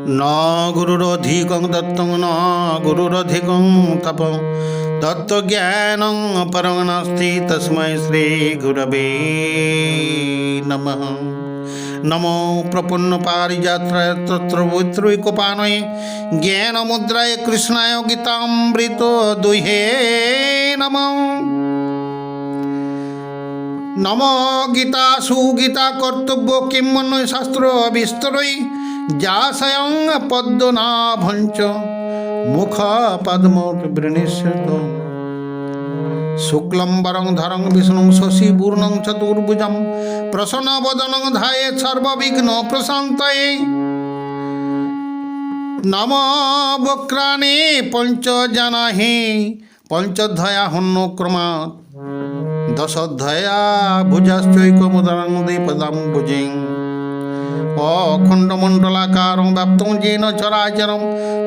ন গুরুরধিকং দত্তং ন গুরুরধিকং তপং তত্ত্বজ্ঞানং পরং নাস্তি তস্मै শ্রী গুরবে নমঃ। নমো প্রপন্ন পারিজাত্রায় তত্রবৈত্রৈকপাণয়ে জ্ঞানমুদ্রায় কৃষ্ণায় গীতামৃত দুহে নমঃ। নম গীতা সুগীতা কর্তব্য কিম্মন্বয় শাস্ত্র বিস্তরৈ যা স্বয়ং পদ্মনাভঞ্চ মুখ পদ্মবৃণীষ্যত শুক্লম্বরং ধরং বিষ্ণু শশী পূর্ণং চতুর্ভুজম প্রসন্নবদনং ধ্যায়েৎ সর্ববিঘ্ন প্রশান্তয়ে। নম বক্রাণি পঞ্চজনাহি পঞ্চধ্বয়া হন্যক্রমাৎ দশধ্বয়া ভুজাশ্চৈকমুদরং দ্বিপদাম্বুজিং অখণ্ডমণ্ডলাকারং ব্যাপ্তং যেন চরাচরং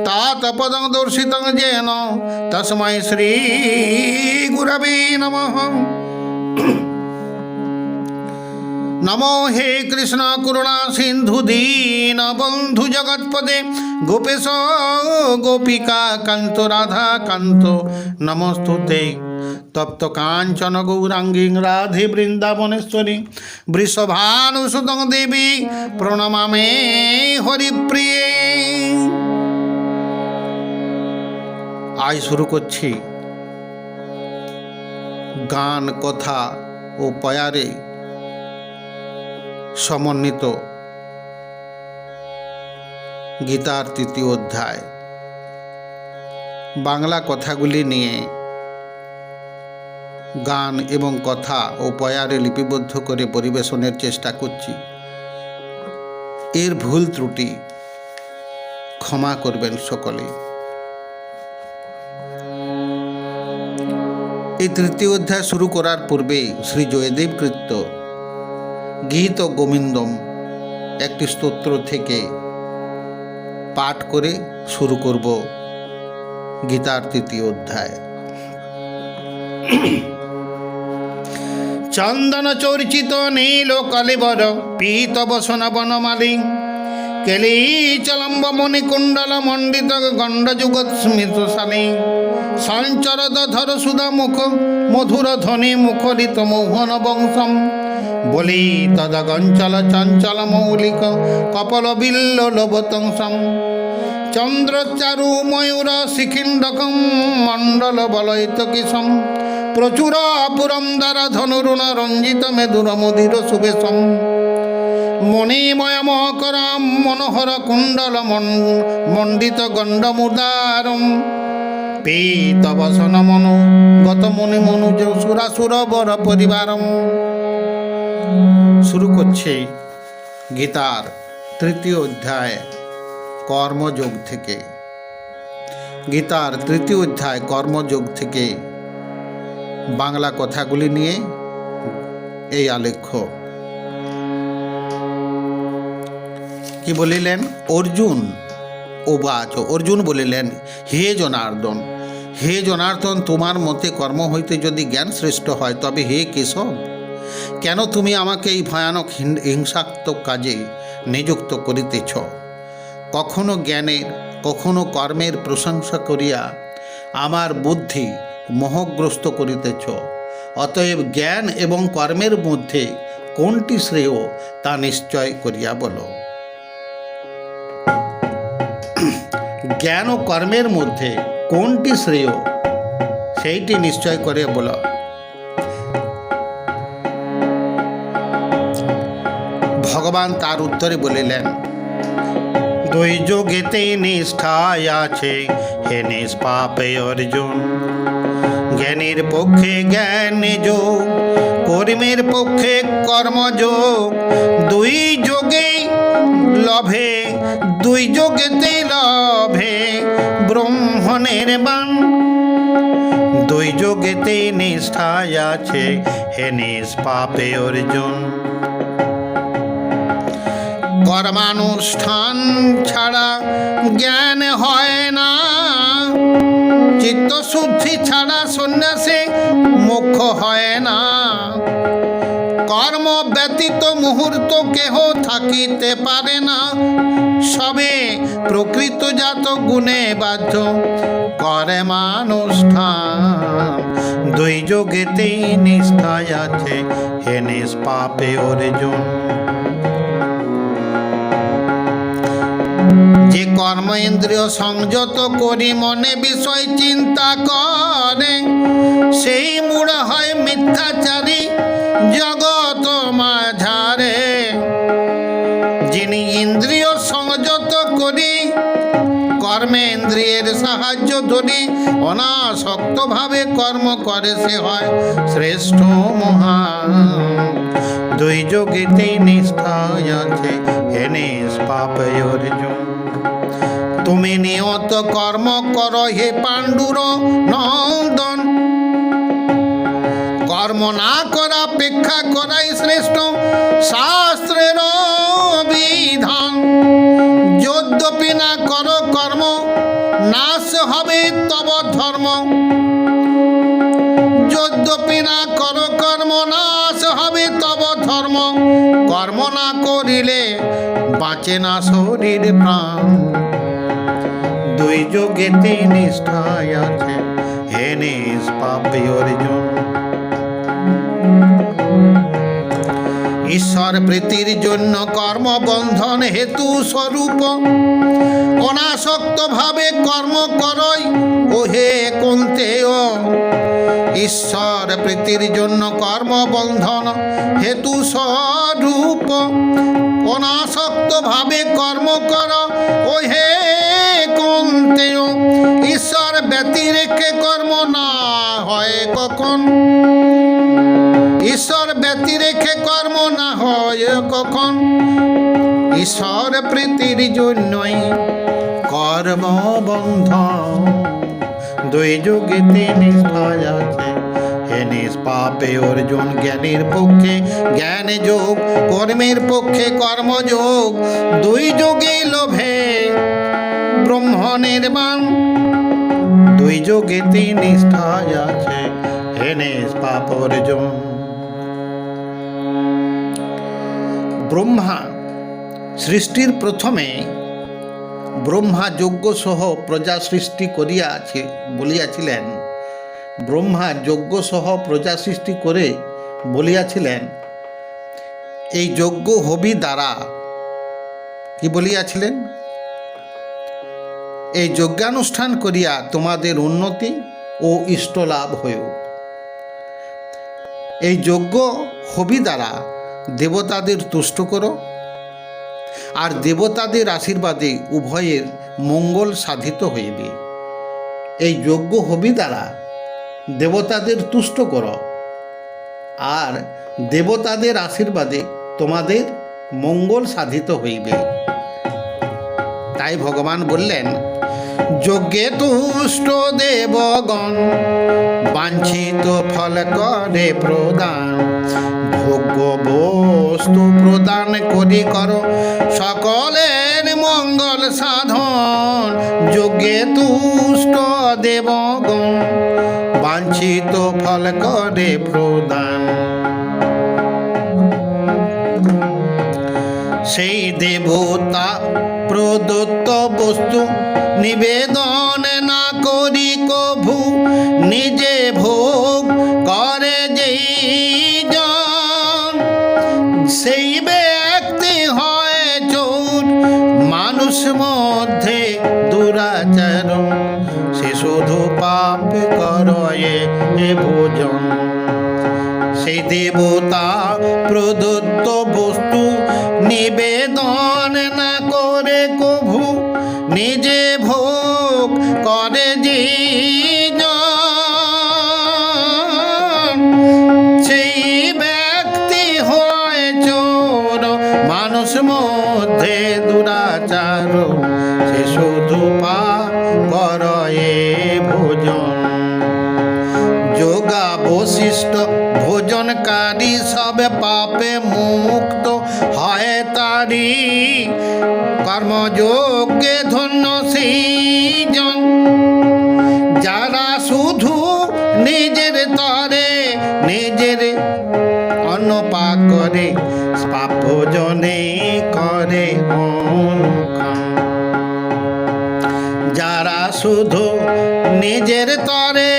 তাতপদং দর্শিতং যেন তস্मै শ্রী গুরবে নমঃ। নমো হে কৃষ্ণ করুণা সিন্ধু দীন বন্ধু জগৎপদে গোপেশ গোপিকা কান্ত রাধা কান্ত নমস্তুতে। তপ্ত কাঞ্চন গৌরাঙ্গী রাধে বৃন্দাবনেশ্বরী বৃষভানুসুতং দেবী প্রণমামে হরিপ্রিয়ে। আজ শুরু করছি গান কথা ও পয়ারে সমন্বিত গীতার তৃতীয় অধ্যায়। বাংলা কথাগুলি নিয়ে গান এবং কথা ও পয়ারে লিপিবদ্ধ করে পরিবেশনের চেষ্টা করছি। এর ভুল ত্রুটি ক্ষমা করবেন সকলে। এই তৃতীয় অধ্যায় শুরু করার পূর্বে শ্রী জয়দেব কৃত্য গীত গোবিন্দম একটি স্তোত্র থেকে পাঠ করে শুরু করব গীতার তৃতীয় অধ্যায়। চন্দন চর্চিত নীল কলিবর পীত বসন বনমালী কেলি চলম্ব মণিকুণ্ডল মণ্ডিত গণ্ড যুগৎ স্মিতশালী সঞ্চরদ ধর সুধা মুখ মধুর ধ্বনি মুখরিত মোহন বংশম বলি তদগঞ্চল চঞ্চল মৌলিক কপল বিল্ল লবতংসম চন্দ্রচারু ময়ূর শিখিণ্ডকম মণ্ডল বলয়িত কিশম প্রচুর পুরন্দর ধনুরুণ রঞ্জিত মেদুর মদির সুবেশম মণিময় মকরম মনোহর কুণ্ডল মণ্ডিত গণ্ডমুদারম পীতবসন মনু গত মনি মনুজ সুরাসুর বর পরিবারম। শুরু করছে গীতার তৃতীয় অধ্যায় কর্মযোগ থেকে। গীতার তৃতীয় অধ্যায় কর্মযোগ থেকে বাংলা কথাগুলি নিয়ে এই আলেখ্য। কি বলিলেন? অর্জুন উবাচ, অর্জুন বলিলেন, হে জনার্দন, হে জনার্দন, তোমার মতে কর্ম হইতে যদি জ্ঞান শ্রেষ্ঠ হয়, তবে হে কেশব, কেন তুমি আমাকে এই ভয়ানক হিংসাত্মক কাজে নিযুক্ত করিতেছ? কখনো জ্ঞানের কখনো কর্মের প্রশংসা করিয়া আমার বুদ্ধি মোহগ্রস্ত করিতেছ। অতএব জ্ঞান এবং কর্মের মধ্যে কোনটি শ্রেয় তা নিশ্চয় করিয়া বলো। জ্ঞান ও কর্মের মধ্যে কোনটি শ্রেয় সেইটি নিশ্চয় করে বলো। ভগবান তার উত্তরে বলিলেন, দুই যোগেতে নিষ্ঠায় আছে হে নিষ্পাপে অর্জুন। জ্ঞানের পক্ষে জ্ঞান যোগ, কর্মের পক্ষে কর্মযোগ। দুই যোগে লভে, দুই যোগেতে লভে ব্রহ্মণের বাণ। দুই যোগেতে নিষ্ঠায় আছে হে নিষ্পাপে অর্জুন। কর্মানুষ্ঠান ছাড়া জ্ঞান হয় না, চিত্তশুদ্ধি ছাড়া সন্ন্যাসে মোক্ষ হয় না। কর্ম ব্যতীত মুহূর্ত কেহ থাকিতে পারে না, সবে প্রকৃতজাত গুণে বাধ্য করে মানুষ্ঠান। দুই যোগেতেই নিষ্ঠায় আছে হে নিষ্পাপে অর্জুন। যে কর্ম ইন্দ্রিয় সংযত করি মনে বিষয় চিন্তা করে, সেই মূঢ় হয় মিথ্যাচারী জগৎ মাঝারে। যিনি ইন্দ্রিয় সংযত করি কর্মেন্দ্রিয়ের সাহায্য ধরি অনাসক্ত ভাবে কর্ম করে, সে হয় শ্রেষ্ঠ মহান। দুই যোগেতেই নিষ্ঠায় আছে হে নিষ্পাপে অর্জুন। তুমি নিয়ত কর্ম কর হে পাণ্ডুর নন্দন, কর্ম না করা অপেক্ষা করাই শ্রেষ্ঠ শাস্ত্রের বিধান। যদ্যপি না করো কর্ম নাশ হবে তব ধর্ম, যদ্যপি না করো কর্ম নাশ হবে তব ধর্ম। কর্ম না করিলে বাঁচে না শরীর প্রাণ। দুই যোগেতে নিষ্ঠায় আছে হে নিষ্পাপে অর্জুন। ঈশ্বর প্রীতির জন্য কর্মবন্ধন হেতু স্বরূপ অনাসক্ত ভাবে কর্ম করই ও হে কুন্তেয়। ঈশ্বর প্রীতির জন্য কর্মবন্ধন হেতু স্বরূপ অনাসক্ত ভাবে কর্ম কর ও হে কুন্তেয়। ঈশ্বর ব্যতিরেকে কর্ম না হয় কখন, ঈশ্বর ব্যতিরেকে কর্ম না হয় কখন। ঈশ্বর প্রীতির জন্যই কর্ম বন্ধন। দুই যোগেতে নিষ্ঠায় আছে হে নিষ্পাপে অর্জুন। জ্ঞানীর পক্ষে জ্ঞান যোগ, কর্মের পক্ষে কর্মযোগ। দুই যোগে লোভে ব্রহ্ম নির্বাণ। দুই যোগেতে নিষ্ঠায় আছে হে নিষ্পাপ অর্জুন। ব্রহ্মা সৃষ্টির প্রথমে ব্রহ্মা যজ্ঞ সহ প্রজা সৃষ্টি করিয়াছে বলিয়াছিলেন। ব্রহ্মা যজ্ঞ সহ প্রজা সৃষ্টি করে বলিয়াছিলেন, এই যজ্ঞ হবি দ্বারা কি বলিয়াছিলেন, এই যজ্ঞানুষ্ঠান করিয়া তোমাদের উন্নতি ও ইষ্টলাভ হউক। এই যজ্ঞ হবি দ্বারা দেবতাদের তুষ্ট করো, আর দেবতাদের আশীর্বাদে উভয়ের মঙ্গল সাধিত হইবে। এই যজ্ঞ হবি দ্বারা দেবতাদের তুষ্ট করো, আর দেবতাদের আশীর্বাদে তোমাদের মঙ্গল সাধিত হইবে। তাই ভগবান বললেন, যজ্ঞে তুষ্ট দেবগণ বাঞ্ছিত ফল করে প্রদান। ভোগ্য বস্তু প্রদান করি করো সকলের মঙ্গল সাধন। যজ্ঞে তুষ্ট দেবগণ বাঞ্ছিত ফল করে প্রদান। সেই দেবতা প্রদত্ত বস্তু নিবেদন না করি কভু নিজে ভোগ করে যেই জন, সেই ব্যক্তি হয় চোর মানুষ মধ্যে দুরাচারণ। সে শুধু পাপ করে ভোজন। সেই দেবতা প্রদত্ত বস্তু নিবেদন না করে কভু নিজে ভোগ করে যে সেই ব্যক্তি হয় চোর মানুষ মধ্যে দুরাচার। সে শুধু পাপ করে ভোজন। যোগা বশিষ্ঠ ভোজনকারী সব পাপে মুক্ত হয় তারি। কর্মযোগে ধন্য সেইজন যারা শুধু নিজের তরে নিজের অন্ন পাক করে অনুক্ষণ। যারা শুধু নিজের তরে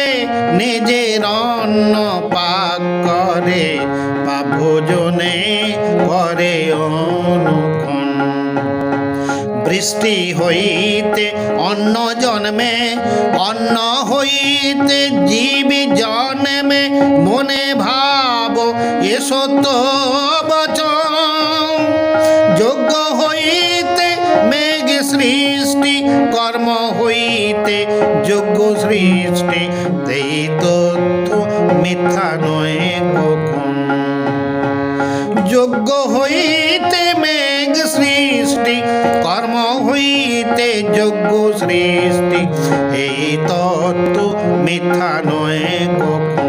নিজের অন্ন পাক করে, বা ভোজনে করে অনুক্ষণ। বৃষ্টি হইতে অন্ন জন্মে, অন্ন হইতে জীব জন্মে, মনে ভাব এ সত্য বচন। যজ্ঞ হইতে মেঘ সৃষ্টি, কর্ম হইতে যজ্ঞ সৃষ্টি, এই তত্ত্ব মিথ্যা নয় কখন। যজ্ঞ হইতে মেঘ সৃষ্টি, কর্ম হইতে যজ্ঞ সৃষ্টি, এই তত্ত্ব মিথ্যা নয় কখন।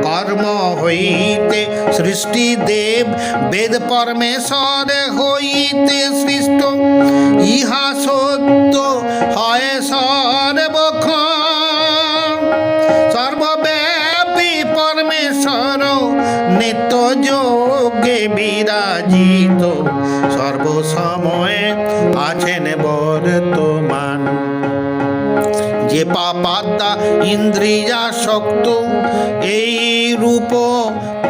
কর্ম হইতে সৃষ্টি দেব, বেদ পরমেশ্বর হইতে সৃষ্ট, ইহা সত্য হয় সর্বক্ষণ। সর্বব্যাপী পরমেশ্বর নিত্য যোগে বিরাজিত, সর্বসময়ে আছেন বর্তমান। যে পাপাত্মা ইন্দ্রিয়াসক্ত, এই রূপ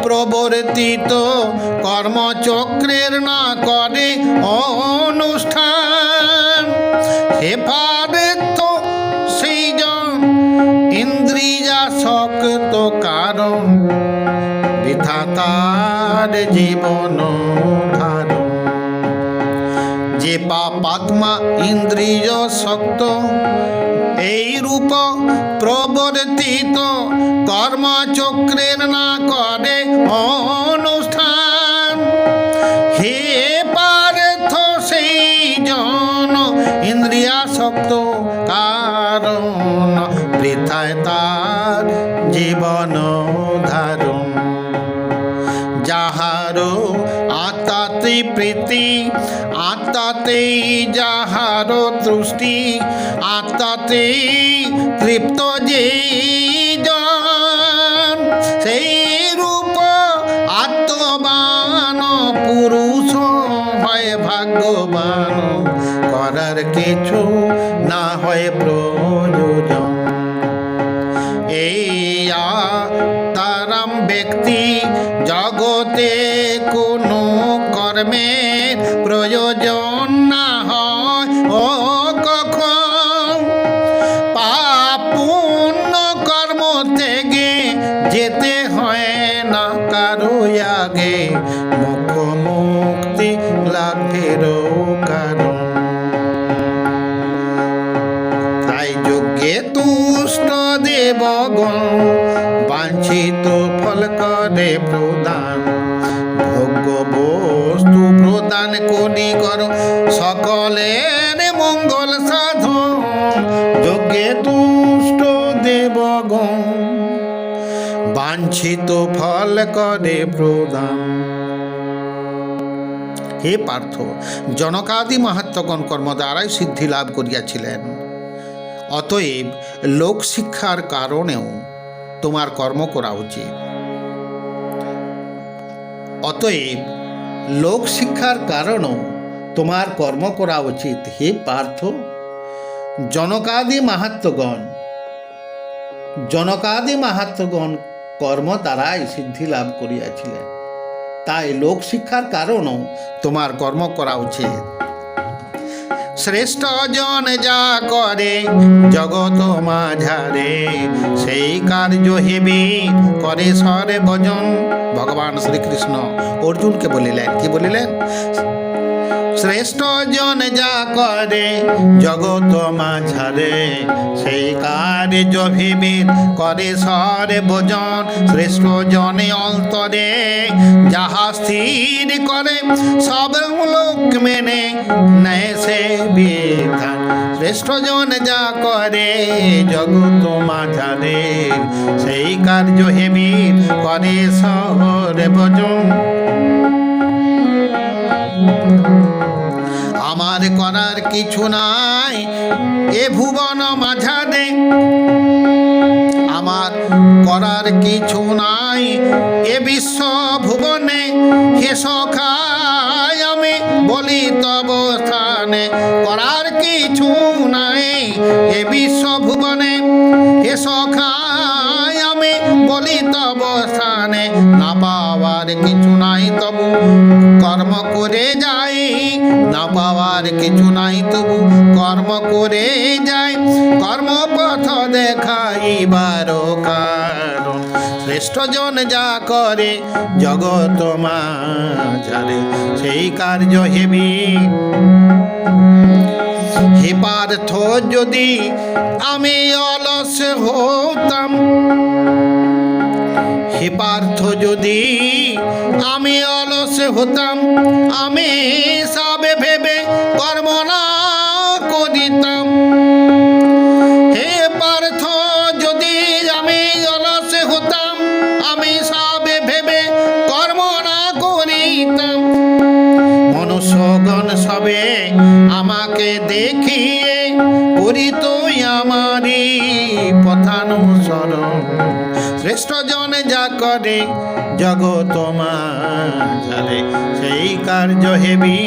প্রবর্তিত, কর্মচক্রের না করে অনুষ্ঠান। হে পার্থ, সেই জন ইন্দ্রিয়াসক্ত কারণ, বিধাতার জীবন ধারণ। যে পাপাত্মা ইন্দ্রিয় শক্ত, এই রূপ প্রবর্তিত, কর্মচক্রের না করে অনুষ্ঠান। হে পার্থ, সেই জন ইন্দ্রিয়াসক্ত কারণ, বৃথায় তার জীবন ধারণ। যাহারো আত্মাতে প্রীতি, আত্মাতেই যাহারো তুষ্টি, আত্মাতেই তৃপ্ত যে জন, সেই রূপ আত্মবান পুরুষ হয় ভাগ্যবান। করার কিছু না হয় প্রয়োজন। এই আত্মারাম ব্যক্তি জগতে কোনো কর্মের প্রয়োজন না হয় ও কখন। পাপ পুণ্য কর্ম থেকে যেতে হয় না কারো আগে, মুখ্য মুক্তি লাভেরও কারণ। তাই যজ্ঞে তুষ্ট দেবগণ, বাঞ্ছিত ফল করে প্রদান। ভোগ্য বস্তু প্রদান করি কর, সকলের মঙ্গল সাধন। যজ্ঞে তুষ্ট দেবগণ, বাঞ্ছিত ফল করে প্রদান। হে পার্থ, জনকাদি মাহাত্মগণ কর্ম দ্বারাই সিদ্ধি লাভ করিয়াছিলেন। অতএব লোক শিক্ষার কারণেও তোমার কর্ম করা উচিত। অতএব লোক শিক্ষার কারণেও তোমার কর্ম করা উচিত। হে পার্থ, জনকাদি মাহাত্মগণ কর্ম দ্বারাই সিদ্ধি লাভ করিয়াছিলেন, তাই লোক শিক্ষার কারণেও তোমার কর্ম করা উচিত। শ্রেষ্ঠ জন যা করে জগত মাঝারে, সেই কার্য হেবি করে সর্বজন। ভগবান শ্রীকৃষ্ণ অর্জুনকে বলিলেন, কি বলিলেন? শ্রেষ্ঠ জন যা করে জগত মাঝারে, সেই কার্য হেবি করে সর্বজন। শ্রেষ্ঠ জনে অন্তরে যাহা স্থির করে, সব লোক মেনে নেয় সে বিধান। শ্রেষ্ঠ জন যা করে জগত মাঝারে, সেই কার্য হেবি করে সর্বজন। আমার করার কিছু নাই এ ভুবন মাঝারে, আমার করার কিছু নাই এ বিশ্ব ভুবনে। হে সখায় আমি বলি তব স্থানে করার কিছু নাই এ বিশ্ব ভুবনে হে সখায় আমি বলি তব স্থানে না পাওয়ার কিছু নাই তবু কর্ম করে যাই না পাওয়ার কিছু নাই তবু কর্ম করে যাই কর্মপথ দেখাইবার কারণ শ্রেষ্ঠ জন যা করে জগৎ মাঝারে সেই কার্য হেবি হে পার্থ যদি আমি অলস হতাম হে পার্থ যদি আমি অলস হতাম আমি সবে ভেবে কর্ম না করিতাম হে পার্থ যদি আমি অলস হতাম আমি সবে ভেবে কর্ম না করিতাম মনুষ্যগণ সবে আমাকে দেখিয়ে করিত আমারি পথানুসরণ শ্রেষ্ঠ জন যা করে জগৎ মাঝারে সেই কার্য হেবি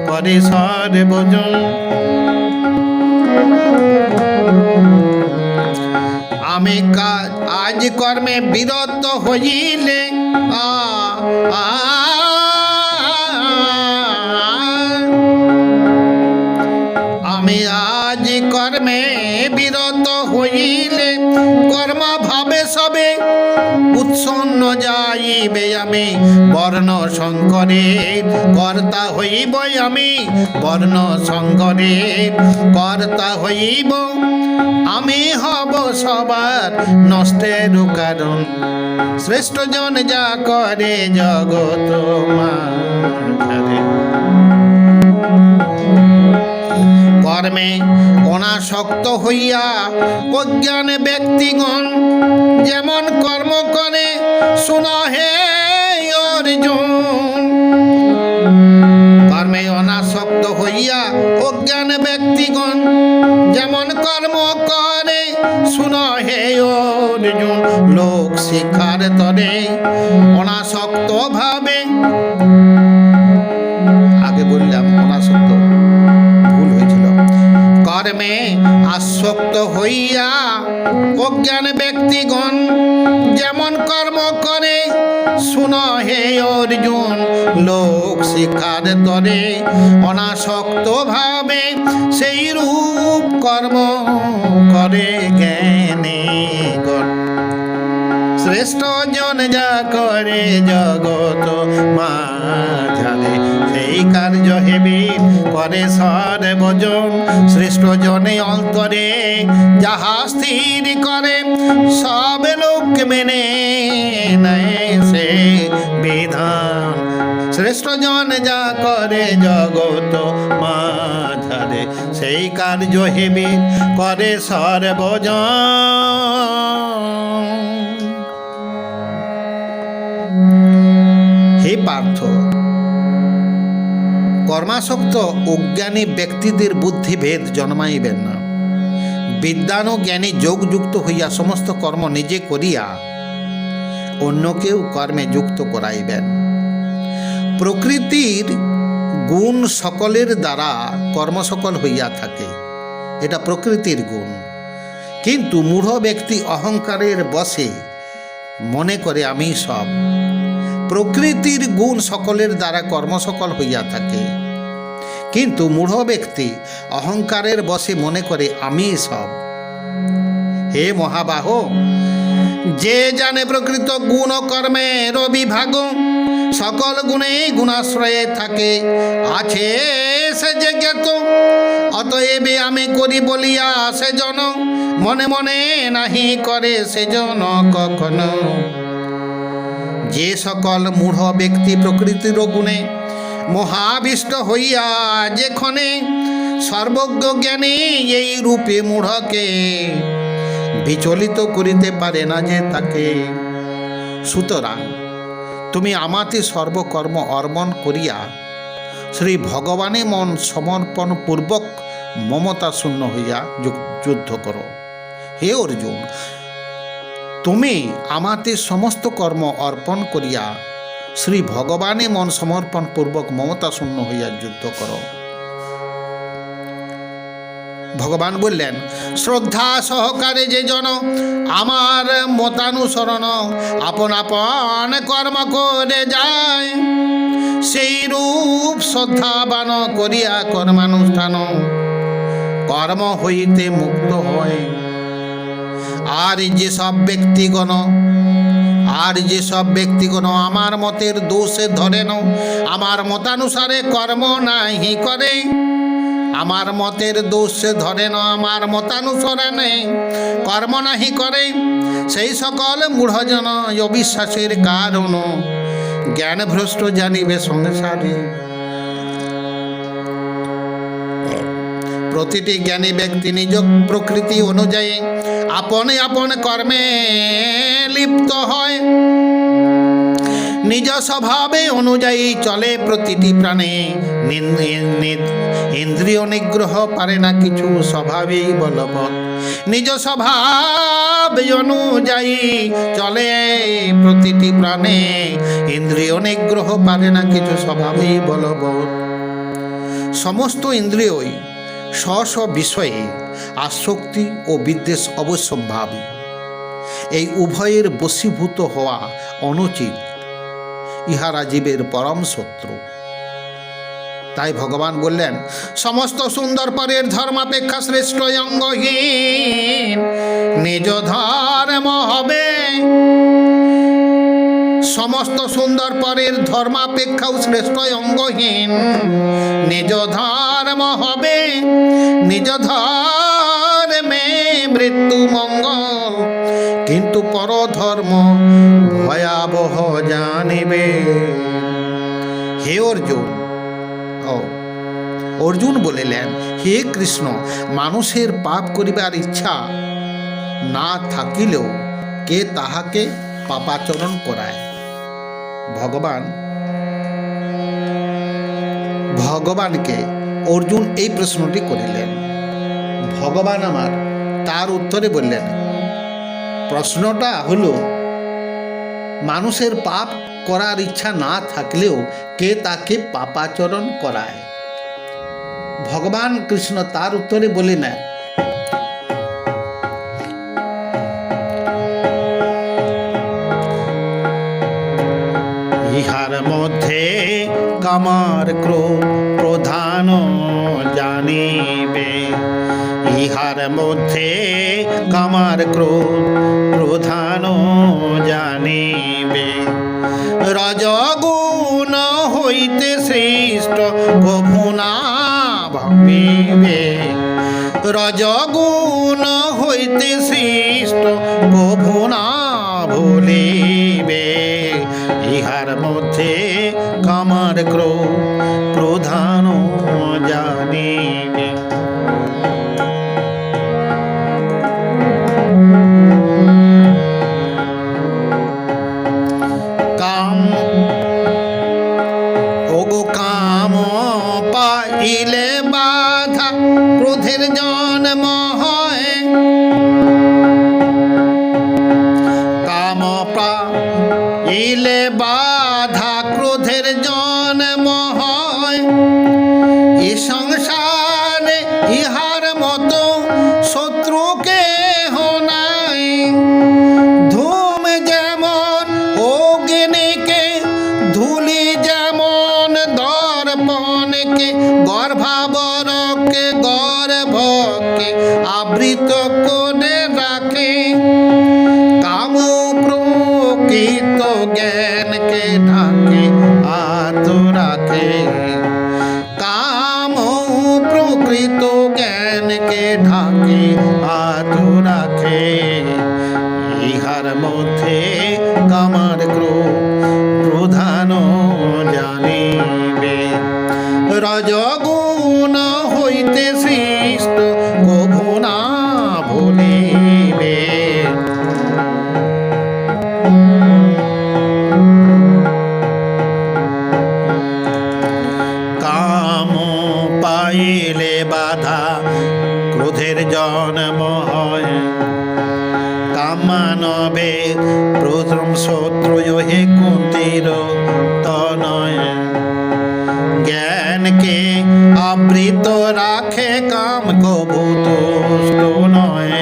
করে সর্বজন আমি আজ কর্মে বিরত হইলে আমি আজ কর্মে বিরত হইলে কর্ম ভাবে সবে উৎসন্ন যাইবে আমি বর্ণ শঙ্করের কর্তা হইব আমি বর্ণ শঙ্করের কর্তা হইব আমি হব সবার নষ্টের কারণ শ্রেষ্ঠ জন যা করে জগৎ মাঝারে কর্মে অনাসক্ত হইয়া অজ্ঞান ব্যক্তিগণ যেমন কর্ম করে শোনা হে অর্জুন কর্মে অনাসক্ত হইয়া অজ্ঞান ব্যক্তিগণ যেমন কর্ম করে শোনা হে অর্জুন লোক শিক্ষার তরে অনাসক্ত ভাবে আগে বললাম অনাসক্ত কর্মে আসক্ত হইয়া অজ্ঞান ব্যক্তিগণ যেমন কর্ম করে শুন হে অর্জুন লোক শিক্ষার তরে অনাসক্ত ভাবে সেই রূপ কর্ম করে জ্ঞানী গণ শ্রেষ্ঠ জন যা করে জগৎ মাঝারে সেই কার্য হেবি করে সর্বজন শ্রেষ্ঠ জনে অন্তরে যাহা স্থির করে সব লোক মেনে নেয় সে বিধান শ্রেষ্ঠ জন যা করে জগৎ মাঝারে সেই কার্য হেবি করে সর্বজন হে পার্থ কর্মাসক্ত অজ্ঞানী ব্যক্তিদের বুদ্ধিভেদ জন্মাইবেন না বিদ্বান ও জ্ঞানী যোগযুক্ত হইয়া সমস্ত কর্ম নিজে করিয়া অন্যকেও কর্মে যুক্ত করাইবেন প্রকৃতির গুণ সকলের দ্বারা কর্মসকল হইয়া থাকে এটা প্রকৃতির গুণ কিন্তু মূঢ় ব্যক্তি অহংকারের বশে মনে করে আমি সব প্রকৃতির গুণ সকলের দ্বারা কর্মসকল হইয়া থাকে কিন্তু মূঢ় ব্যক্তি অহংকারের বশে মনে করে আমি সব হে মহাবাহ যে জানে প্রকৃত গুণ ও কর্মের বিভাগ সকল গুণে গুণাশ্রয়ে থাকে আছে সে যে জ্ঞাত অতএব আমি করি বলিয়া সেজন মনে মনে নাহি করে সেজন কখনো যে সকল মূঢ় ব্যক্তি প্রকৃতির গুণে মহাবিষ্ট হইয়া যেখানে সর্বজ্ঞ জ্ঞানী এই রূপে মূঢ়কে বিচলিত করিতে পারে না যে তাকে সুতরাং তুমি আমাতে সর্বকর্ম অর্পণ করিয়া শ্রী ভগবানে মন সমর্পণ পূর্বক মমতা শূন্য হইয়া যুদ্ধ করো হে অর্জুন তুমি আমাতে সমস্ত কর্ম অর্পণ করিয়া শ্রী ভগবানে মন সমর্পণ পূর্বক মমতা শূন্য হইয়া যুদ্ধ করো। ভগবান বললেন, শ্রদ্ধা সহকারে যে জন আমার মতানুসরণ আপন আপন কর্ম করে যায়, সেই রূপ শ্রদ্ধাবান করিয়া কর্মানুষ্ঠান কর্ম হইতে মুক্ত হয়। আর যেসব ব্যক্তিগণ আমার মতের দোষে ধরেন, আমার মতানুসারে কর্ম নাহি করে, আমার মতের দোষে ধরেন, আমার মতানুসরণে কর্ম নাহি করে, সেই সকল মূঢ়জন অবিশ্বাসের কারণ জ্ঞান ভ্রষ্ট জানিবে সংসারে। প্রতিটি জ্ঞানী ব্যক্তি নিজ প্রকৃতি অনুযায়ী আপন আপন কর্মে লিপ্ত হয়, নিজ স্বভাবে অনুযায়ী চলে। প্রতিটি প্রাণে ইন্দ্রিয় নিগ্রহ পারে না কিছু, স্বভাবেই বলবৎ নিজ স্বভাব অনুযায়ী চলে। প্রতিটি প্রাণে ইন্দ্রিয় নিগ্রহ পারে না কিছু, স্বভাবেই বলবৎ। সমস্ত ইন্দ্রিয়ই স্ব স্ব বিষয়ে আসক্তি ও বিদ্বেষ অবশ্যম্ভাবী। এই উভয়ের বশীভূত হওয়া অনুচিত, ইহারা জীবের পরম শত্রু। তাই ভগবান বললেন, সমস্ত সুন্দর পরের ধর্মাপেক্ষা শ্রেষ্ঠ অঙ্গহীন নিজ ধর্ম হবে। সমস্ত সুন্দর পরের ধর্মাপেক্ষাও শ্রেষ্ঠ অঙ্গহীন নিজ ধর্ম হবে। নিজ ধর্মে মৃত্যু মঙ্গল, কিন্তু পরধর্ম ভয়াবহ জানিবে। হে অর্জুন, অর্জুন বলিলেন, হে কৃষ্ণ, মানুষের পাপ করিবার ইচ্ছা না থাকিলেও কে তাহাকে পাপাচরণ করায়? ভগবানকে অর্জুন এই প্রশ্নটি করিলেন। ভগবান আমার তার উত্তরে বললেন, প্রশ্নটা হলো মানুষের পাপ করার ইচ্ছা না থাকলেও কে তাকে পাপাচরণ করায়? ভগবান কৃষ্ণ তার উত্তরে বলিলেন, ইহার মধ্যে কামার ক্রোধ প্রধান জানিবে। ইহার মধ্যে কামার ক্রোধ প্রধান জানিবে। রজগুণ হইতে সৃষ্ট কভু না ভাবিবে। রজগুণ হইতে সৃষ্ট কভু না ভুলিবে। ইহার মধ্যে কামার ক্রোধ প্রধান জানিবে। কাম পাইলে বাধা ক্রোধের জন্ম হয়। কাম পাইলে বাধা ক্রোধের জন্ম হয়। এ সংসারে ইহার মতো শত্রু কেহ নাই। ধূম যেমন অগ্নিকে, ধূলি যেমন দর্পণকে, গর্ভাবরকে গর্ভকে আবৃত করে রাখে। কাম প্রকৃত জ্ঞানকে ঢাকে আত রাখে। কাম প্রকৃত জ্ঞানকে ঢাকে আত রাখে। ইহার মধ্যে কামার ক্রোধ প্রধান জানিবে। রজগুণ হইতে সৃষ্ট কভু না ভুলিবে। কাম পাইলে বাধা ক্রোধের জন্ম হয়। কাম কামানবে প্রথম শত্রুয় হে কুন্তির তনয় জ্ঞানকে আবৃত রাখে কাম কবু তুষ্ট নয়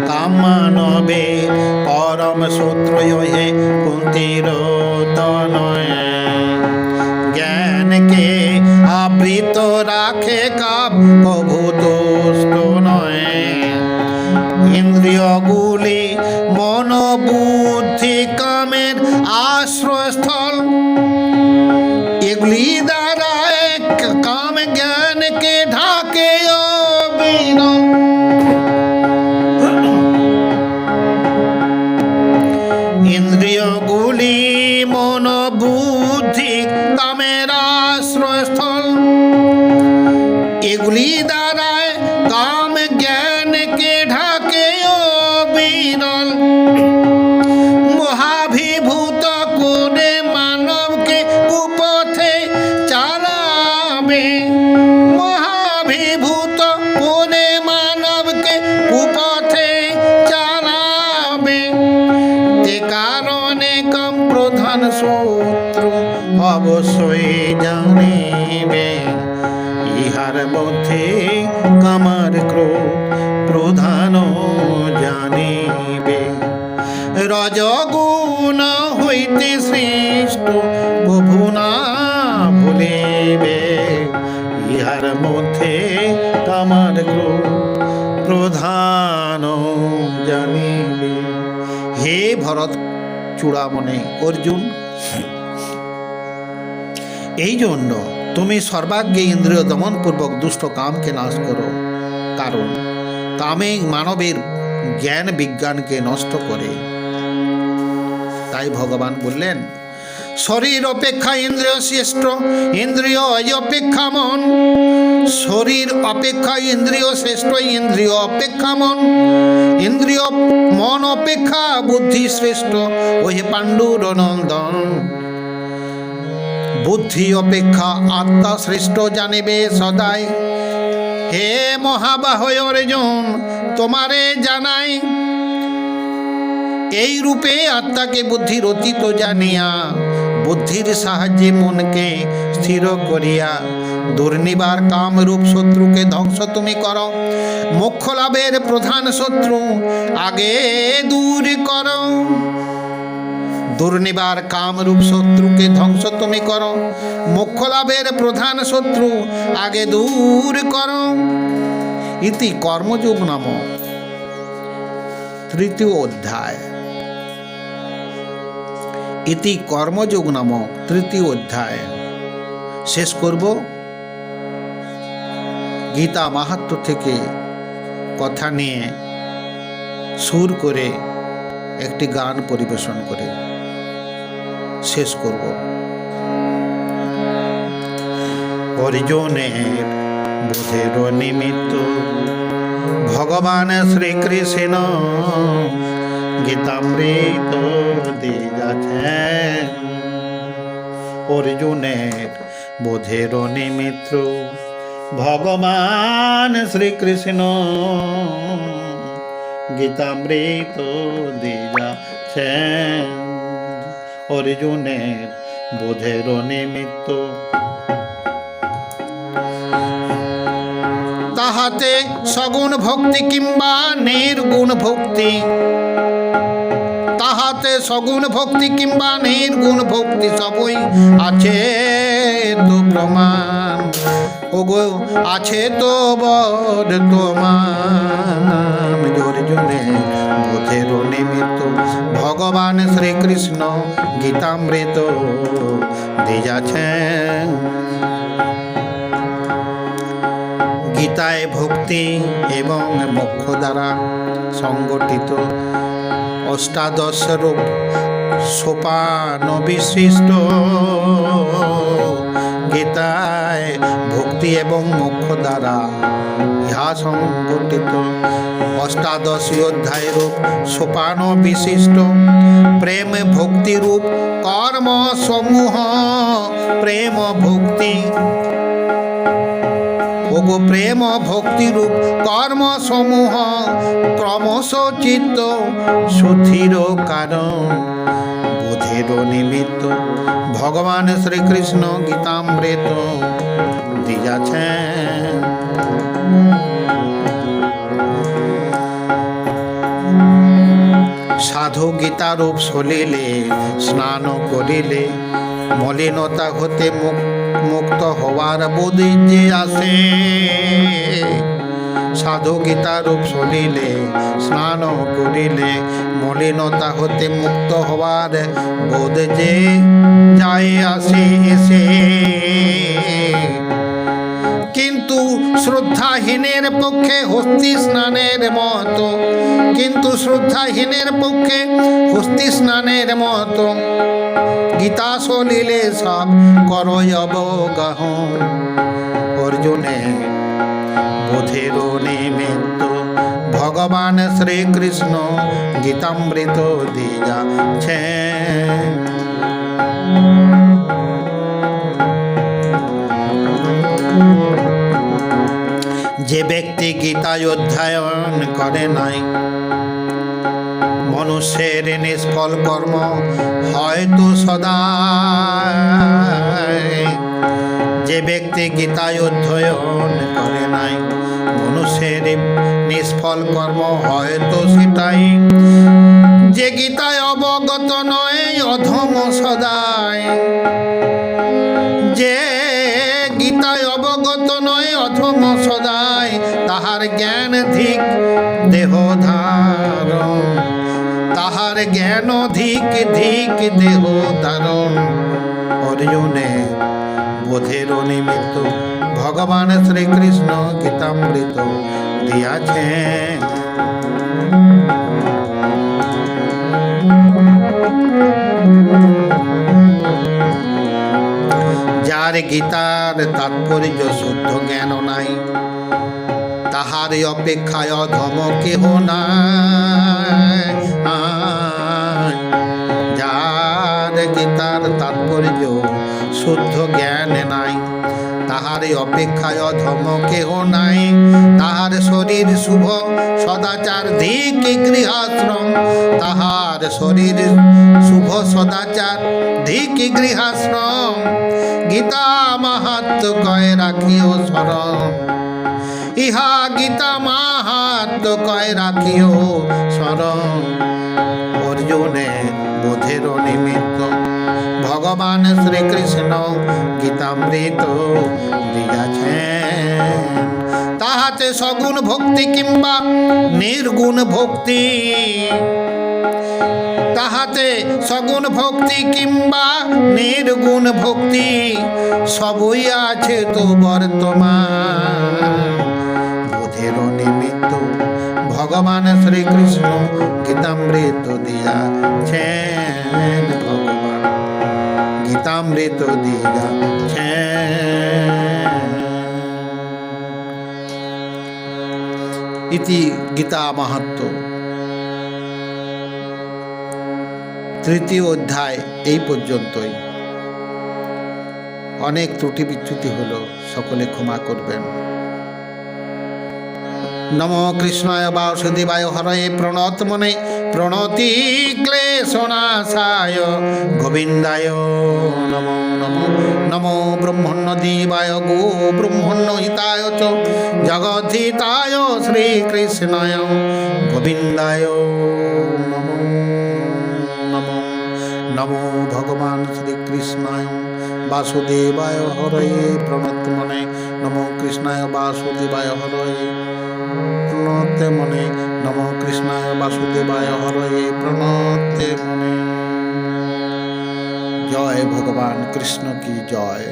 কামানবে পরম শত্রুয় হে কুন্তির তনয় জ্ঞানকে আবৃত রাখে কাম কবু তুষ্ট নয় ইন্দ্রিয়গুলি মন বুদ্ধি কামের আশ্রয়স্থল এগুলি দ্বারা কাম জ্ঞানকে ঢাকে অবিরল ইন্দ্রিয়গুলি মন বুদ্ধি কামের আশ্রয়স্থল এগুলি দ্বারা কাম জ্ঞানকে ঢাকে অবিরল মহাভিভূত করে মানবকে কুপথে চালাবে মহাভিভূত করে মানবকে কুপথে চালাবে এ কারণে কাম প্রধান শত্রু অবশ্যই জানিবে ইহার মধ্যে কামার ক্রোধ প্রধান জানিবে রজগুণ হইতে সৃষ্ট প্রভু না ভুলিবে ইহার মধ্যে কামার ক্রোধ প্রধান জানিবে হে ভরত চূড়ামণি অর্জুন এই জন্য তুমি সর্বাগ্যে ইন্দ্রিয় দমন পূর্বক দুষ্ট কামকে নাশ করো কারণ কামে মানবের জ্ঞান বিজ্ঞানকে নষ্ট করে তাই ভগবান বললেন শরীর অপেক্ষা ইন্দ্রিয় শ্রেষ্ঠ ইন্দ্রিয় অপেক্ষা মন শরীর অপেক্ষা ইন্দ্রিয় শ্রেষ্ঠ ইন্দ্রিয় অপেক্ষা মন ইন্দ্রিয় মন অপেক্ষা বুদ্ধি শ্রেষ্ঠ ওহে পাণ্ডুর নন্দন বুদ্ধি অপেক্ষা আত্মা শ্রেষ্ঠ জানিবে সদাই হে মহাবাহ অর্জুন তোমারে জানাই এই রূপে আত্মাকে বুদ্ধির অতীত জানিয়া বুদ্ধির সাহায্যে মনকে স্থির করিয়া দুর্নিবার কামরূপ শত্রুকে ধ্বংস তুমি করো মোক্ষ লাভের প্রধান শত্রু আগে দূর করো দুর্নিবার কামরূপ শত্রুকে ধ্বংস তুমি করো মোক্ষ লাভের প্রধান শত্রু আগে দূর করো ইতি কর্মযোগ নামক তৃতীয় অধ্যায় ইতি কর্মযোগ নামক তৃতীয় অধ্যায় শেষ করব গীতা মাহাত্ম্য থেকে কথা নিয়ে সুর করে একটি গান পরিবেশন করে শেষ করব অর্জুনের বোধের নিমিত্ত ভগবান শ্রীকৃষ্ণ গীতামৃত দিয়াছেন অর্জুনের বোধের নিমিত্ত ভগবান শ্রীকৃষ্ণ গীতামৃত দিয়াছেন অর্জুনের বোধের নিমিত্ত তাহাতে সগুণ ভক্তি কিংবা নির্গুণ ভক্তি তাহাতে সগুণ ভক্তি কিংবা নির্গুণ ভক্তি সবই আছে তো প্রমাণ ওগো আছে তো বর্তমান অর্জুনের বোধের নিমিত্ত ভগবান শ্রীকৃষ্ণ গীতামৃত দিয়াছেন গীতায় ভক্তি এবং মোক্ষ দ্বারা সংগঠিত অষ্টাদশ রূপ সোপান বিশিষ্ট গীতায় ভক্তি এবং মোক্ষ দ্বারা ইহা সংগঠিত অষ্টাদশী অধ্যায় রূপ সোপান বিশিষ্ট প্রেম ভক্তি রূপ কর্ম সমূহ প্রেম ভক্তি ওগো প্রেম ভক্তিরূপ কর্ম সমূহ ক্রমশ চিত্ত শুদ্ধির কারণ বোধের নিমিত্ত ভগবান শ্রীকৃষ্ণ গীতামৃত দিয়াছেন। সাধু গীতারূপ সলিলে স্নান করিলে মলিনতা হতে মুক্ত হওয়ার বোধ যে আসে। সাধু গীতারূপ সলিলে স্নান করিলে মলিনতা হতে মুক্ত হওয়ার বোধ যে যায় আসে এসে। কিন্তু শ্রদ্ধাহীনের পক্ষে হস্তি স্নানের মতো, কিন্তু শ্রদ্ধাহীনের পক্ষে হস্তি স্নানের মতো গীতা সলিলে সব করয় অবগাহ। অর্জুনে বোধের নিমিত্ত ভগবান শ্রীকৃষ্ণ গীতামৃত দিয়াছেন। যে ব্যক্তি গীতা অধ্যয়ন করে নাই মনুষ্যের নিষ্ফল কর্ম হয়তো সদা। যে ব্যক্তি গীতা অধ্যয়ন করে নাই মনুষ্যের নিষ্ফল কর্ম হয়তো সেটাই। যে গীতায় অবগত নয় অধম সদায়, যে গীতায় অবগত নয় অধম সদায় তাহার জ্ঞান ধিক দেহ ধারণ, তাহার জ্ঞান ধিক ধিক দেহ ধারণ। অর্জুনে বোধের নিমিত্ত ভগবান শ্রীকৃষ্ণ গীতামৃত দিয়াছেন। যার গীতার তাৎপর্য শুদ্ধ জ্ঞান নাই তাহার অপেক্ষায় অধম কেহ নাই। যার গীতার তাৎপর্য শুদ্ধ জ্ঞান নাই তাহার অপেক্ষায় অধম কেহ নাই। তাহার শরীর শুভ সদাচার ধিক গৃহাশ্রম, তাহার শরীর শুভ সদাচার ধিক গৃহাশ্রম। গীতা মাহাত্ম কয় রাখিও স্মরণ, ইহা গীতা মাহাত্ম কয় রাখিও স্মরণ। অর্জুনে বোধের নিমিত্ত ভগবান শ্রীকৃষ্ণ গীতামৃত দিয়াছেন। তাহাতে সগুণ ভক্তি কিংবা নির্গুণ ভক্তি, তাহাতে সগুণ ভক্তি কিংবা নির্গুণ ভক্তি সবই আছে তো বর্তমান। বোধের নিমিত্ত ভগবান শ্রীকৃষ্ণ গীতামৃত দিয়াছেন। ভগবান গীতামৃত দিয়াছেন। ইতি গীতা মাহাত্ম্য তৃতীয় অধ্যায় এই পর্যন্তই। অনেক ত্রুটি বিচ্যুতি হলো, সকলে ক্ষমা করবেন। নমো কৃষ্ণায় বাসুদেবায় হরয়ে প্রণতমনে প্রণতি ক্লেশনাশায় গোবিন্দায় নমো নমো। নমো ব্রহ্মণ্যদেবায় গো ব্রহ্মণ্যহিতায় চ জগদ্ধিতায় শ্রীকৃষ্ণায় গোবিন্দায় নমো নমো। নমো ভগবান শ্রীকৃষ্ণায় বাসুদেবায় হরয়ে প্রণতমনে নমো কৃষ্ণায় বাসুদেবায় হরয়ে প্রণতে মনে নমো কৃষ্ণায় বাসুদেবায় হরয়ে প্রণতে মনে। জয় ভগবান কৃষ্ণ কি জয়।